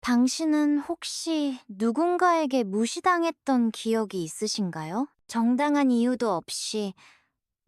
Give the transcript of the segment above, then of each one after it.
당신은 혹시 누군가에게 무시당했던 기억이 있으신가요? 정당한 이유도 없이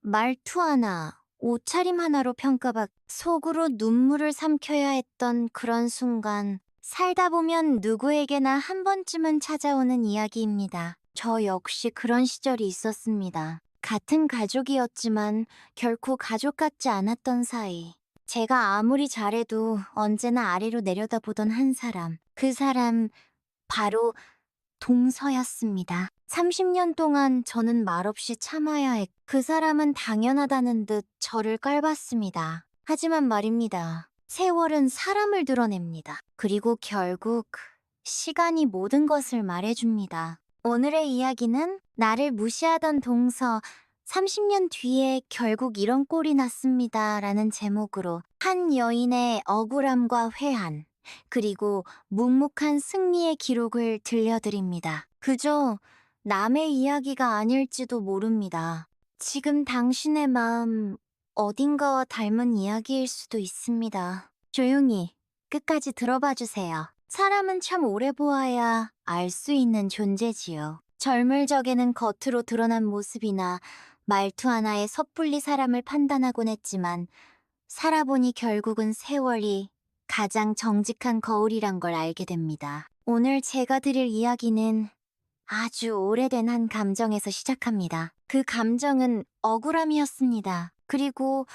말투 하나, 옷차림 하나로 평가받 속으로 눈물을 삼켜야 했던 그런 순간, 살다 보면 누구에게나 한 번쯤은 찾아오는 이야기입니다. 저 역시 그런 시절이 있었습니다. 같은 가족이었지만 결코 가족 같지 않았던 사이. 제가 아무리 잘해도 언제나 아래로 내려다보던 한 사람. 그 사람, 바로 동서였습니다. 30년 동안 저는 말없이 참아야 했고, 그 사람은 당연하다는 듯 저를 깔봤습니다. 하지만 말입니다. 세월은 사람을 드러냅니다. 그리고 결국 시간이 모든 것을 말해줍니다. 오늘의 이야기는 나를 무시하던 동서, 30년 뒤에 결국 이런 꼴이 났습니다. 라는 제목으로 한 여인의 억울함과 회한, 그리고 묵묵한 승리의 기록을 들려드립니다. 그저 남의 이야기가 아닐지도 모릅니다. 지금 당신의 마음 어딘가와 닮은 이야기일 수도 있습니다. 조용히 끝까지 들어봐 주세요. 사람은 참 오래 보아야 알 수 있는 존재지요. 젊을 적에는 겉으로 드러난 모습이나 말투 하나에 섣불리 사람을 판단하곤 했지만 살아보니 결국은 세월이 가장 정직한 거울이란 걸 알게 됩니다. 오늘 제가 드릴 이야기는 아주 오래된 한 감정에서 시작합니다. 그 감정은 억울함이었습니다. 그리고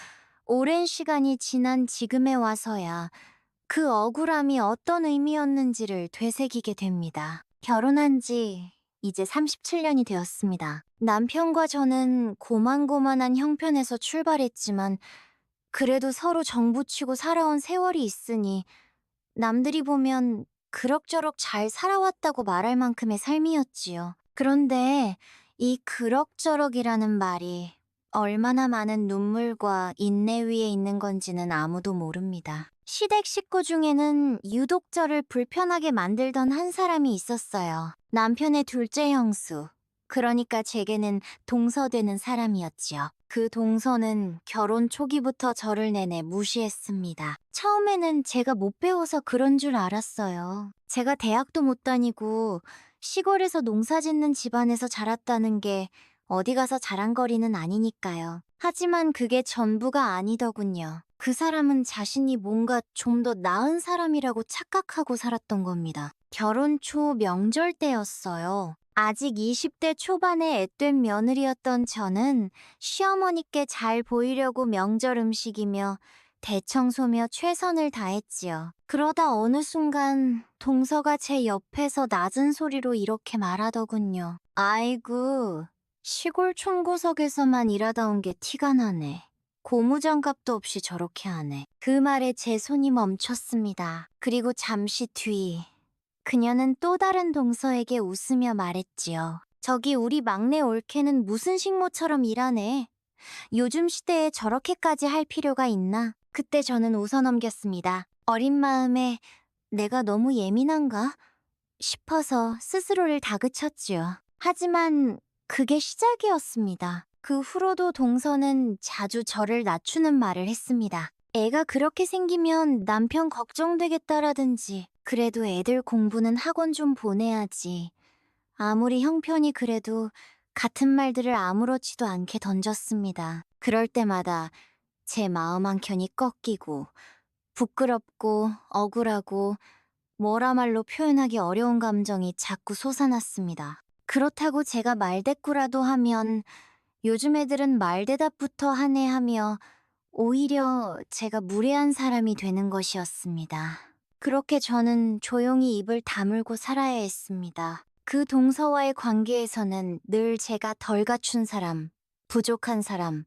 오랜 시간이 지난 지금에 와서야 그 억울함이 어떤 의미였는지를 되새기게 됩니다. 결혼한 지 이제 37년이 되었습니다. 남편과 저는 고만고만한 형편에서 출발했지만 그래도 서로 정부치고 살아온 세월이 있으니 남들이 보면 그럭저럭 잘 살아왔다고 말할 만큼의 삶이었지요. 그런데 이 그럭저럭이라는 말이 얼마나 많은 눈물과 인내 위에 있는 건지는 아무도 모릅니다. 시댁 식구 중에는 유독 저를 불편하게 만들던 한 사람이 있었어요. 남편의 둘째 형수. 그러니까 제게는 동서되는 사람이었지요. 그 동서는 결혼 초기부터 저를 내내 무시했습니다. 처음에는 제가 못 배워서 그런 줄 알았어요. 제가 대학도 못 다니고 시골에서 농사 짓는 집안에서 자랐다는 게 어디 가서 자랑거리는 아니니까요. 하지만 그게 전부가 아니더군요. 그 사람은 자신이 뭔가 좀 더 나은 사람이라고 착각하고 살았던 겁니다. 결혼 초 명절 때였어요. 아직 20대 초반의 앳된 며느리였던 저는 시어머니께 잘 보이려고 명절 음식이며 대청소며 최선을 다했지요. 그러다 어느 순간 동서가 제 옆에서 낮은 소리로 이렇게 말하더군요. 아이고, 시골 촌구석에서만 일하다 온 게 티가 나네. 고무장갑도 없이 저렇게 하네. 그 말에 제 손이 멈췄습니다. 그리고 잠시 뒤 그녀는 또 다른 동서에게 웃으며 말했지요. 저기 우리 막내 올케는 무슨 식모처럼 일하네. 요즘 시대에 저렇게까지 할 필요가 있나? 그때 저는 웃어넘겼습니다. 어린 마음에 내가 너무 예민한가? 싶어서 스스로를 다그쳤지요. 하지만 그게 시작이었습니다. 그 후로도 동서는 자주 저를 낮추는 말을 했습니다. 애가 그렇게 생기면 남편 걱정되겠다라든지, 그래도 애들 공부는 학원 좀 보내야지. 아무리 형편이 그래도 같은 말들을 아무렇지도 않게 던졌습니다. 그럴 때마다 제 마음 한켠이 꺾이고 부끄럽고 억울하고 뭐라 말로 표현하기 어려운 감정이 자꾸 솟아났습니다. 그렇다고 제가 말대꾸라도 하면 요즘 애들은 말대답부터 하네 하며 오히려 제가 무례한 사람이 되는 것이었습니다. 그렇게 저는 조용히 입을 다물고 살아야 했습니다. 그 동서와의 관계에서는 늘 제가 덜 갖춘 사람, 부족한 사람,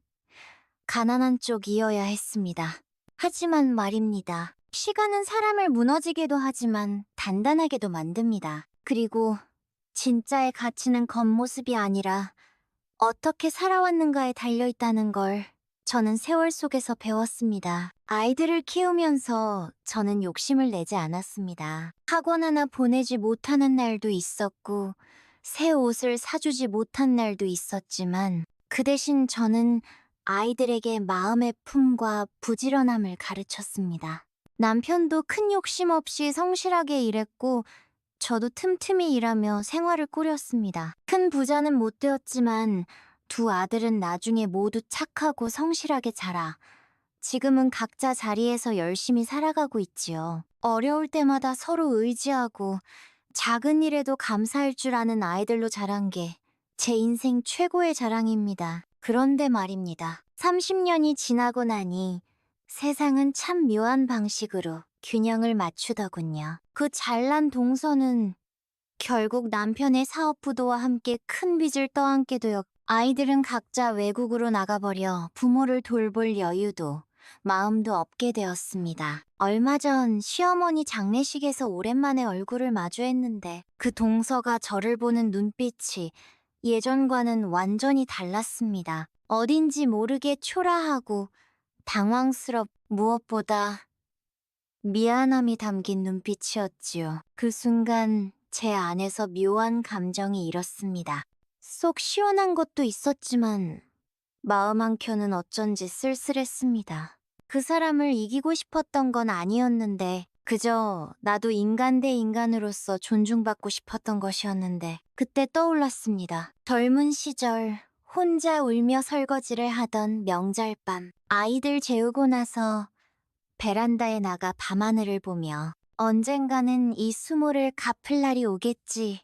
가난한 쪽이어야 했습니다. 하지만 말입니다. 시간은 사람을 무너지게도 하지만 단단하게도 만듭니다. 그리고 진짜의 가치는 겉모습이 아니라 어떻게 살아왔는가에 달려있다는 걸 저는 세월 속에서 배웠습니다. 아이들을 키우면서 저는 욕심을 내지 않았습니다. 학원 하나 보내지 못하는 날도 있었고, 새 옷을 사주지 못한 날도 있었지만, 그 대신 저는 아이들에게 마음의 품과 부지런함을 가르쳤습니다. 남편도 큰 욕심 없이 성실하게 일했고 저도 틈틈이 일하며 생활을 꾸렸습니다. 큰 부자는 못 되었지만 두 아들은 나중에 모두 착하고 성실하게 자라 지금은 각자 자리에서 열심히 살아가고 있지요. 어려울 때마다 서로 의지하고 작은 일에도 감사할 줄 아는 아이들로 자란 게 제 인생 최고의 자랑입니다. 그런데 말입니다. 30년이 지나고 나니 세상은 참 묘한 방식으로 균형을 맞추더군요. 그 잘난 동서는 결국 남편의 사업 부도와 함께 큰 빚을 떠안게 되었고 아이들은 각자 외국으로 나가버려 부모를 돌볼 여유도 마음도 없게 되었습니다. 얼마 전 시어머니 장례식에서 오랜만에 얼굴을 마주했는데 그 동서가 저를 보는 눈빛이 예전과는 완전히 달랐습니다. 어딘지 모르게 초라하고 무엇보다 미안함이 담긴 눈빛이었지요. 그 순간 제 안에서 묘한 감정이 일었습니다. 속 시원한 것도 있었지만 마음 한켠은 어쩐지 쓸쓸했습니다. 그 사람을 이기고 싶었던 건 아니었는데 그저 나도 인간 대 인간으로서 존중받고 싶었던 것이었는데 그때 떠올랐습니다. 젊은 시절 혼자 울며 설거지를 하던 명절밤 아이들 재우고 나서 베란다에 나가 밤하늘을 보며 언젠가는 이 수모를 갚을 날이 오겠지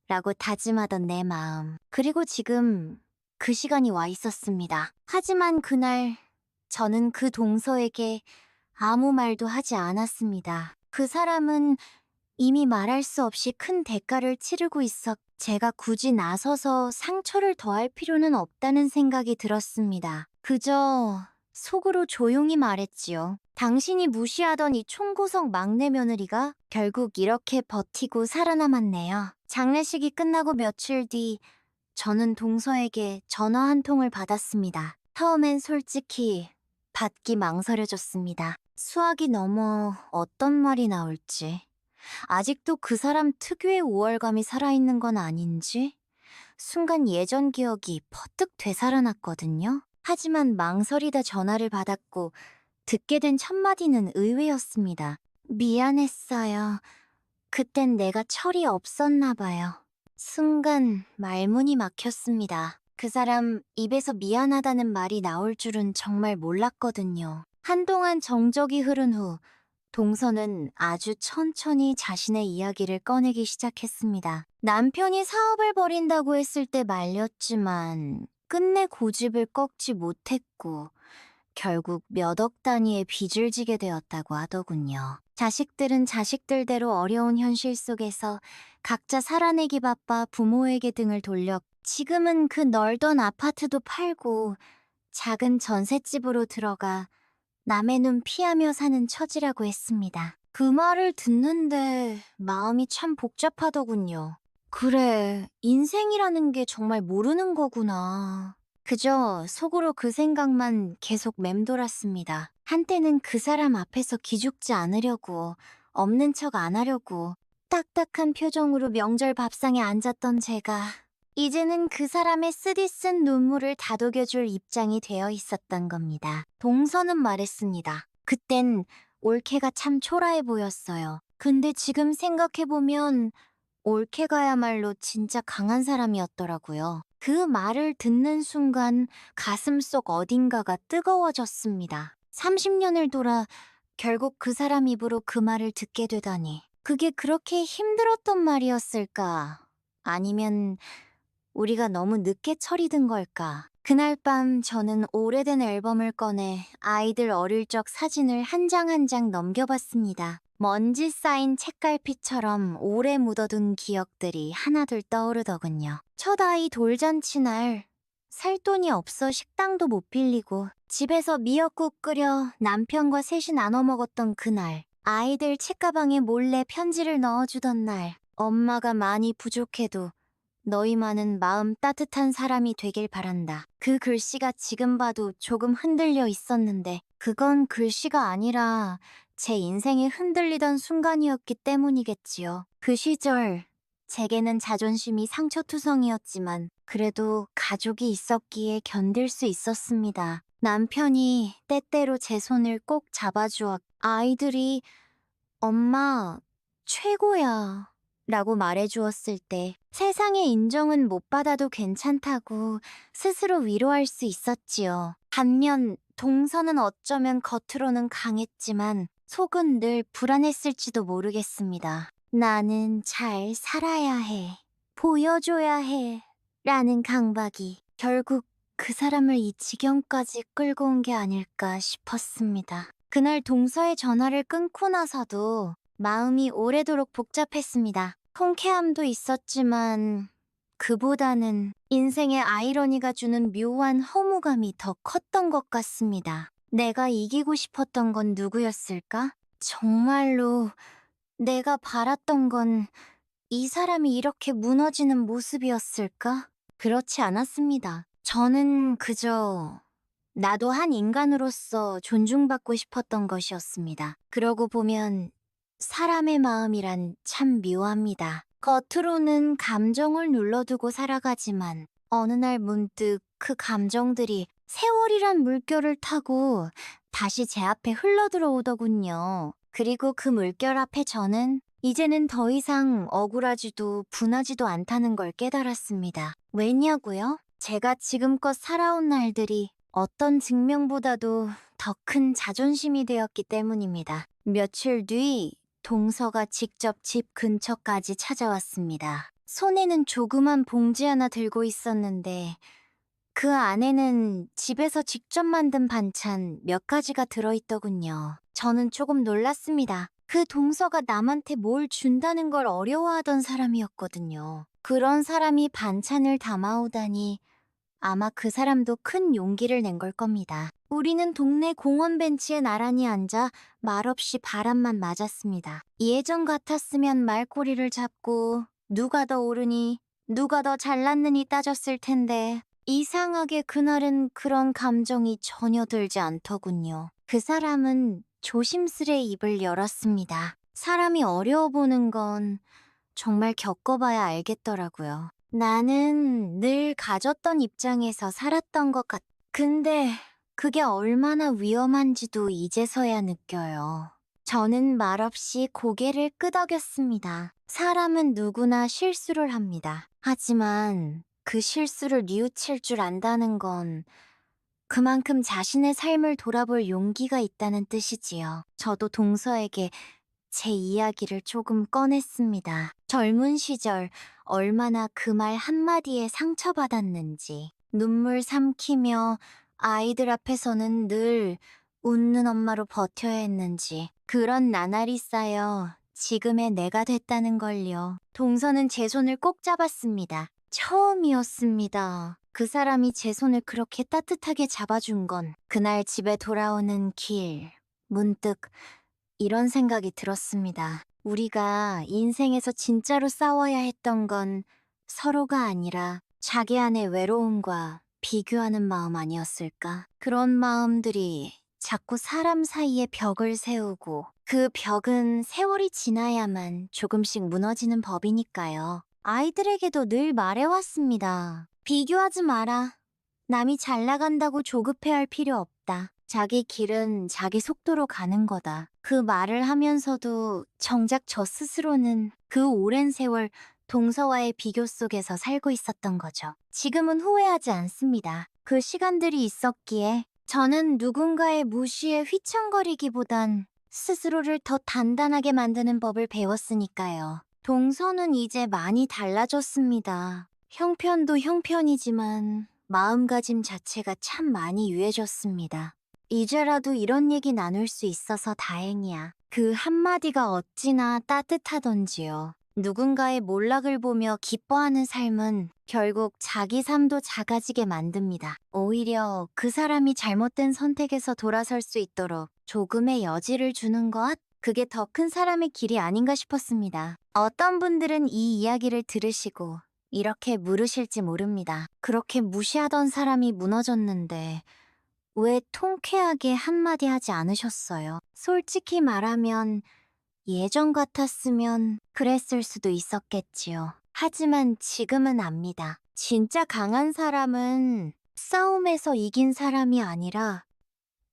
라고 다짐하던 내 마음. 그리고 지금 그 시간이 와 있었습니다. 하지만 그날 저는 그 동서에게 아무 말도 하지 않았습니다. 그 사람은 이미 말할 수 없이 큰 대가를 치르고 있어 제가 굳이 나서서 상처를 더할 필요는 없다는 생각이 들었습니다. 그저 속으로 조용히 말했지요. 당신이 무시하던 이 총구석 막내 며느리가 결국 이렇게 버티고 살아남았네요. 장례식이 끝나고 며칠 뒤 저는 동서에게 전화 한 통을 받았습니다. 처음엔 솔직히 받기 망설여졌습니다. 수학이 넘어 어떤 말이 나올지, 아직도 그 사람 특유의 우월감이 살아있는 건 아닌지, 순간 예전 기억이 퍼뜩 되살아났거든요. 하지만 망설이다 전화를 받았고 듣게 된 첫 마디는 의외였습니다. 미안했어요. 그땐 내가 철이 없었나 봐요. 순간 말문이 막혔습니다. 그 사람 입에서 미안하다는 말이 나올 줄은 정말 몰랐거든요. 한동안 정적이 흐른 후 동서는 아주 천천히 자신의 이야기를 꺼내기 시작했습니다. 남편이 사업을 벌인다고 했을 때 말렸지만 끝내 고집을 꺾지 못했고 결국 몇 억 단위의 빚을 지게 되었다고 하더군요. 자식들은 자식들대로 어려운 현실 속에서 각자 살아내기 바빠 부모에게 등을 돌려 지금은 그 널던 아파트도 팔고 작은 전셋집으로 들어가 남의 눈 피하며 사는 처지라고 했습니다. 그 말을 듣는데 마음이 참 복잡하더군요. 그래, 인생이라는 게 정말 모르는 거구나. 그저 속으로 그 생각만 계속 맴돌았습니다. 한때는 그 사람 앞에서 기죽지 않으려고, 없는 척 안 하려고, 딱딱한 표정으로 명절 밥상에 앉았던 제가, 이제는 그 사람의 쓰디쓴 눈물을 다독여줄 입장이 되어 있었던 겁니다. 동서는 말했습니다. 그땐 올케가 참 초라해 보였어요. 근데 지금 생각해보면 올케가야말로 진짜 강한 사람이었더라고요. 그 말을 듣는 순간 가슴속 어딘가가 뜨거워졌습니다. 30년을 돌아 결국 그 사람 입으로 그 말을 듣게 되다니. 그게 그렇게 힘들었던 말이었을까? 아니면 우리가 너무 늦게 철이 든 걸까? 그날 밤 저는 오래된 앨범을 꺼내 아이들 어릴 적 사진을 한 장 한 장 넘겨봤습니다. 먼지 쌓인 책갈피처럼 오래 묻어둔 기억들이 하나둘 떠오르더군요. 첫 아이 돌잔치 날 살 돈이 없어 식당도 못 빌리고 집에서 미역국 끓여 남편과 셋이 나눠 먹었던 그날, 아이들 책가방에 몰래 편지를 넣어주던 날, 엄마가 많이 부족해도 너희만은 마음 따뜻한 사람이 되길 바란다. 그 글씨가 지금 봐도 조금 흔들려 있었는데 그건 글씨가 아니라 제 인생이 흔들리던 순간이었기 때문이겠지요. 그 시절 제게는 자존심이 상처투성이었지만 그래도 가족이 있었기에 견딜 수 있었습니다. 남편이 때때로 제 손을 꼭 잡아주어 아이들이 엄마, 최고야. 라고 말해주었을 때 세상의 인정은 못 받아도 괜찮다고 스스로 위로할 수 있었지요. 반면 동서는 어쩌면 겉으로는 강했지만 속은 늘 불안했을지도 모르겠습니다. 나는 잘 살아야 해. 보여줘야 해. 라는 강박이 결국 그 사람을 이 지경까지 끌고 온 게 아닐까 싶었습니다. 그날 동서의 전화를 끊고 나서도 마음이 오래도록 복잡했습니다. 통쾌함도 있었지만 그보다는 인생의 아이러니가 주는 묘한 허무감이 더 컸던 것 같습니다. 내가 이기고 싶었던 건 누구였을까? 정말로 내가 바랐던 건 이 사람이 이렇게 무너지는 모습이었을까? 그렇지 않았습니다. 저는 그저 나도 한 인간으로서 존중받고 싶었던 것이었습니다. 그러고 보면 사람의 마음이란 참 묘합니다. 겉으로는 감정을 눌러두고 살아가지만 어느 날 문득 그 감정들이 세월이란 물결을 타고 다시 제 앞에 흘러들어오더군요. 그리고 그 물결 앞에 저는 이제는 더 이상 억울하지도 분하지도 않다는 걸 깨달았습니다. 왜냐고요? 제가 지금껏 살아온 날들이 어떤 증명보다도 더 큰 자존심이 되었기 때문입니다. 며칠 뒤 동서가 직접 집 근처까지 찾아왔습니다. 손에는 조그만 봉지 하나 들고 있었는데 그 안에는 집에서 직접 만든 반찬 몇 가지가 들어있더군요. 저는 조금 놀랐습니다. 그 동서가 남한테 뭘 준다는 걸 어려워하던 사람이었거든요. 그런 사람이 반찬을 담아오다니 아마 그 사람도 큰 용기를 낸 걸 겁니다. 우리는 동네 공원 벤치에 나란히 앉아 말없이 바람만 맞았습니다. 예전 같았으면 말꼬리를 잡고 누가 더 옳으니 누가 더 잘났느니 따졌을 텐데 이상하게 그날은 그런 감정이 전혀 들지 않더군요. 그 사람은 조심스레 입을 열었습니다. 사람이 어려워 보는 건 정말 겪어봐야 알겠더라고요. 나는 늘 가졌던 입장에서 살았던 것 같. 근데 그게 얼마나 위험한지도 이제서야 느껴요. 저는 말없이 고개를 끄덕였습니다. 사람은 누구나 실수를 합니다. 하지만 그 실수를 뉘우칠 줄 안다는 건 그만큼 자신의 삶을 돌아볼 용기가 있다는 뜻이지요. 저도 동서에게 제 이야기를 조금 꺼냈습니다. 젊은 시절 얼마나 그 말 한마디에 상처받았는지, 눈물 삼키며 아이들 앞에서는 늘 웃는 엄마로 버텨야 했는지, 그런 나날이 쌓여 지금의 내가 됐다는 걸요. 동서는 제 손을 꼭 잡았습니다. 처음이었습니다. 그 사람이 제 손을 그렇게 따뜻하게 잡아준 건 그날 집에 돌아오는 길, 문득 이런 생각이 들었습니다. 우리가 인생에서 진짜로 싸워야 했던 건 서로가 아니라 자기 안의 외로움과 비교하는 마음 아니었을까? 그런 마음들이 자꾸 사람 사이에 벽을 세우고 그 벽은 세월이 지나야만 조금씩 무너지는 법이니까요. 아이들에게도 늘 말해왔습니다. 비교하지 마라. 남이 잘 나간다고 조급해할 필요 없다. 자기 길은 자기 속도로 가는 거다. 그 말을 하면서도 정작 저 스스로는 그 오랜 세월 동서와의 비교 속에서 살고 있었던 거죠. 지금은 후회하지 않습니다. 그 시간들이 있었기에 저는 누군가의 무시에 휘청거리기보단 스스로를 더 단단하게 만드는 법을 배웠으니까요. 동서는 이제 많이 달라졌습니다. 형편도 형편이지만 마음가짐 자체가 참 많이 유해졌습니다. 이제라도 이런 얘기 나눌 수 있어서 다행이야. 그 한마디가 어찌나 따뜻하던지요. 누군가의 몰락을 보며 기뻐하는 삶은 결국 자기 삶도 작아지게 만듭니다. 오히려 그 사람이 잘못된 선택에서 돌아설 수 있도록 조금의 여지를 주는 것? 그게 더 큰 사람의 길이 아닌가 싶었습니다. 어떤 분들은 이 이야기를 들으시고 이렇게 물으실지 모릅니다. 그렇게 무시하던 사람이 무너졌는데 왜 통쾌하게 한마디 하지 않으셨어요? 솔직히 말하면 예전 같았으면 그랬을 수도 있었겠지요. 하지만 지금은 압니다. 진짜 강한 사람은 싸움에서 이긴 사람이 아니라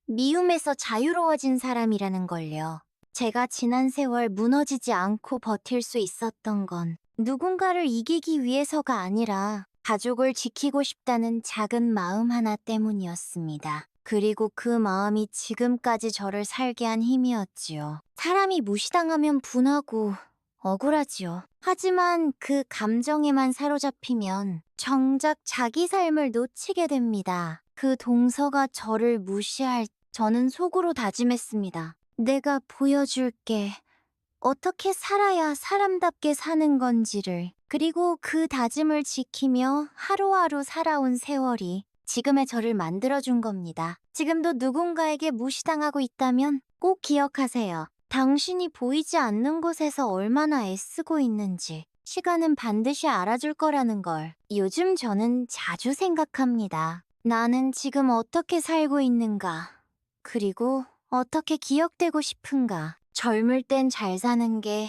미움에서 자유로워진 사람이라는 걸요. 제가 지난 세월 무너지지 않고 버틸 수 있었던 건 누군가를 이기기 위해서가 아니라 가족을 지키고 싶다는 작은 마음 하나 때문이었습니다. 그리고 그 마음이 지금까지 저를 살게 한 힘이었지요. 사람이 무시당하면 분하고 억울하지요. 하지만 그 감정에만 사로잡히면 정작 자기 삶을 놓치게 됩니다. 그 동서가 저를 무시할 저는 속으로 다짐했습니다. 내가 보여줄게. 어떻게 살아야 사람답게 사는 건지를. 그리고 그 다짐을 지키며 하루하루 살아온 세월이 지금의 저를 만들어준 겁니다. 지금도 누군가에게 무시당하고 있다면 꼭 기억하세요. 당신이 보이지 않는 곳에서 얼마나 애쓰고 있는지 시간은 반드시 알아줄 거라는 걸 요즘 저는 자주 생각합니다. 나는 지금 어떻게 살고 있는가? 그리고 어떻게 기억되고 싶은가? 젊을 땐 잘 사는 게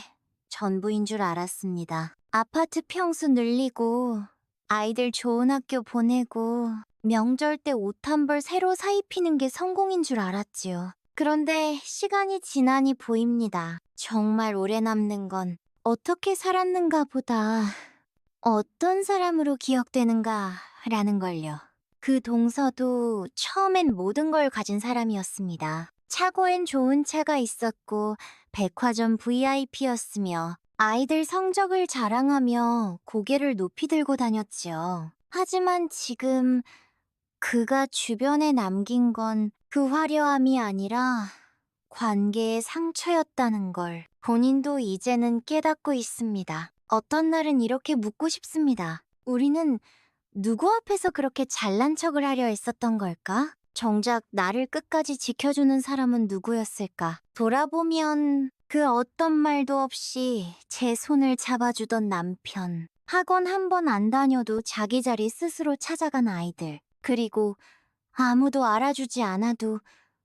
전부인 줄 알았습니다. 아파트 평수 늘리고, 아이들 좋은 학교 보내고, 명절 때 옷 한 벌 새로 사 입히는 게 성공인 줄 알았지요. 그런데 시간이 지나니 보입니다. 정말 오래 남는 건 어떻게 살았는가 보다 어떤 사람으로 기억되는가라는 걸요. 그 동서도 처음엔 모든 걸 가진 사람이었습니다. 차고엔 좋은 차가 있었고 백화점 VIP였으며 아이들 성적을 자랑하며 고개를 높이 들고 다녔지요. 하지만 지금 그가 주변에 남긴 건 그 화려함이 아니라 관계의 상처였다는 걸 본인도 이제는 깨닫고 있습니다. 어떤 날은 이렇게 묻고 싶습니다. 우리는 누구 앞에서 그렇게 잘난 척을 하려 했었던 걸까? 정작 나를 끝까지 지켜주는 사람은 누구였을까? 돌아보면 그 어떤 말도 없이 제 손을 잡아주던 남편, 학원 한 번 안 다녀도 자기 자리 스스로 찾아간 아이들, 그리고 아무도 알아주지 않아도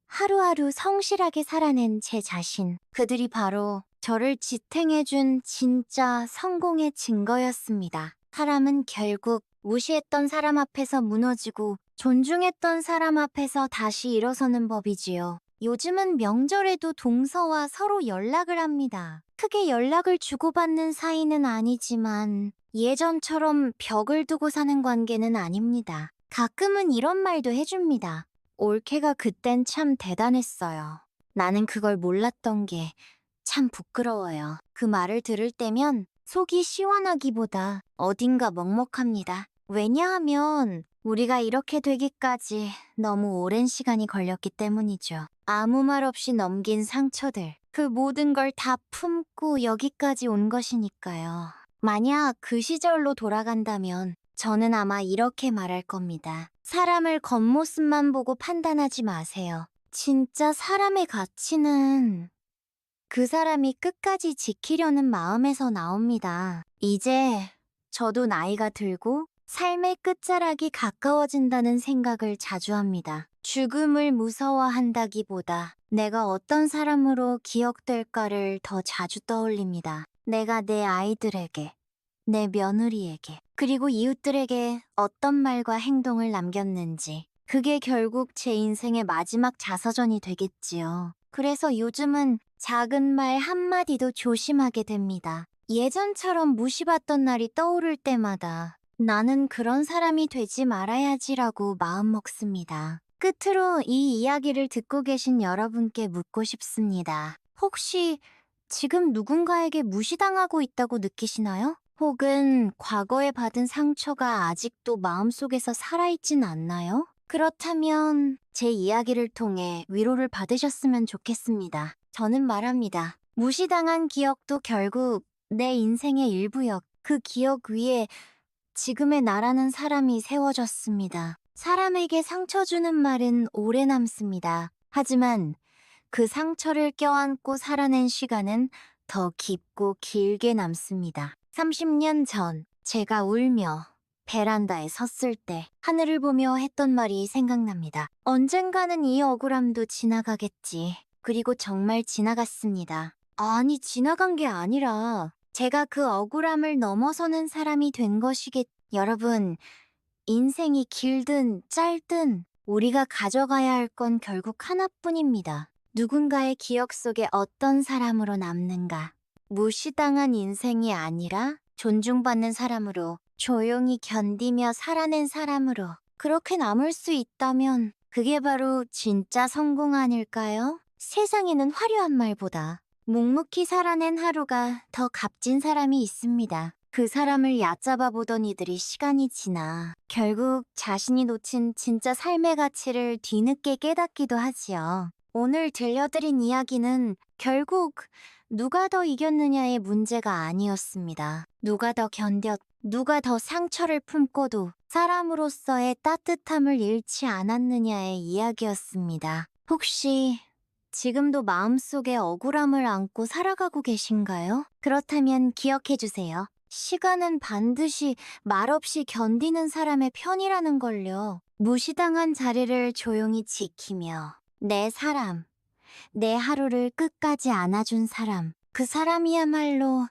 하루하루 성실하게 살아낸 제 자신. 그들이 바로 저를 지탱해준 진짜 성공의 증거였습니다. 사람은 결국 무시했던 사람 앞에서 무너지고 존중했던 사람 앞에서 다시 일어서는 법이지요. 요즘은 명절에도 동서와 서로 연락을 합니다. 크게 연락을 주고받는 사이는 아니지만 예전처럼 벽을 두고 사는 관계는 아닙니다. 가끔은 이런 말도 해줍니다. 올케가 그땐 참 대단했어요. 나는 그걸 몰랐던 게 참 부끄러워요. 그 말을 들을 때면 속이 시원하기보다 어딘가 먹먹합니다. 왜냐하면 우리가 이렇게 되기까지 너무 오랜 시간이 걸렸기 때문이죠. 아무 말 없이 넘긴 상처들, 그 모든 걸 다 품고 여기까지 온 것이니까요. 만약 그 시절로 돌아간다면 저는 아마 이렇게 말할 겁니다. 사람을 겉모습만 보고 판단하지 마세요. 진짜 사람의 가치는 그 사람이 끝까지 지키려는 마음에서 나옵니다. 이제 저도 나이가 들고 삶의 끝자락이 가까워진다는 생각을 자주 합니다. 죽음을 무서워한다기보다 내가 어떤 사람으로 기억될까를 더 자주 떠올립니다. 내가 내 아이들에게, 내 며느리에게, 그리고 이웃들에게 어떤 말과 행동을 남겼는지. 그게 결국 제 인생의 마지막 자서전이 되겠지요. 그래서 요즘은 작은 말 한마디도 조심하게 됩니다. 예전처럼 무시받던 날이 떠오를 때마다 나는 그런 사람이 되지 말아야지라고 마음먹습니다. 끝으로 이 이야기를 듣고 계신 여러분께 묻고 싶습니다. 혹시 지금 누군가에게 무시당하고 있다고 느끼시나요? 혹은 과거에 받은 상처가 아직도 마음속에서 살아있진 않나요? 그렇다면 제 이야기를 통해 위로를 받으셨으면 좋겠습니다. 저는 말합니다. 무시당한 기억도 결국 내 인생의 일부역, 그 기억 위에 지금의 나라는 사람이 세워졌습니다. 사람에게 상처 주는 말은 오래 남습니다. 하지만 그 상처를 껴안고 살아낸 시간은 더 깊고 길게 남습니다. 30년 전 제가 울며 베란다에 섰을 때 하늘을 보며 했던 말이 생각납니다. 언젠가는 이 억울함도 지나가겠지. 그리고 정말 지나갔습니다. 아니, 지나간 게 아니라 제가 그 억울함을 넘어서는 사람이 된 것이겠... 여러분, 인생이 길든 짧든 우리가 가져가야 할 건 결국 하나뿐입니다. 누군가의 기억 속에 어떤 사람으로 남는가? 무시당한 인생이 아니라 존중받는 사람으로, 조용히 견디며 살아낸 사람으로, 그렇게 남을 수 있다면 그게 바로 진짜 성공 아닐까요? 세상에는 화려한 말보다 묵묵히 살아낸 하루가 더 값진 사람이 있습니다. 그 사람을 얕잡아 보던 이들이 시간이 지나 결국 자신이 놓친 진짜 삶의 가치를 뒤늦게 깨닫기도 하지요. 오늘 들려드린 이야기는 결국 누가 더 이겼느냐의 문제가 아니었습니다. 누가 더 누가 더 상처를 품고도 사람으로서의 따뜻함을 잃지 않았느냐의 이야기였습니다. 혹시 지금도 마음속에 억울함을 안고 살아가고 계신가요? 그렇다면 기억해주세요. 시간은 반드시 말없이 견디는 사람의 편이라는 걸요. 무시당한 자리를 조용히 지키며 내 사람, 내 하루를 끝까지 안아준 사람, 그 사람이야말로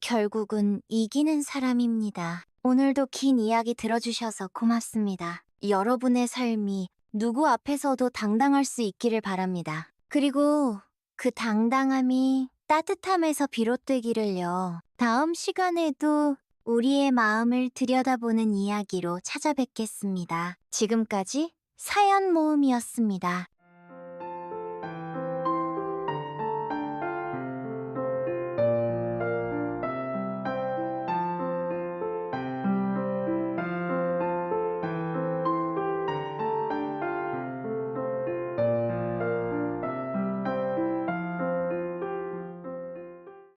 결국은 이기는 사람입니다. 오늘도 긴 이야기 들어주셔서 고맙습니다. 여러분의 삶이 누구 앞에서도 당당할 수 있기를 바랍니다. 그리고 그 당당함이 따뜻함에서 비롯되기를요. 다음 시간에도 우리의 마음을 들여다보는 이야기로 찾아뵙겠습니다. 지금까지 사연 모음이었습니다.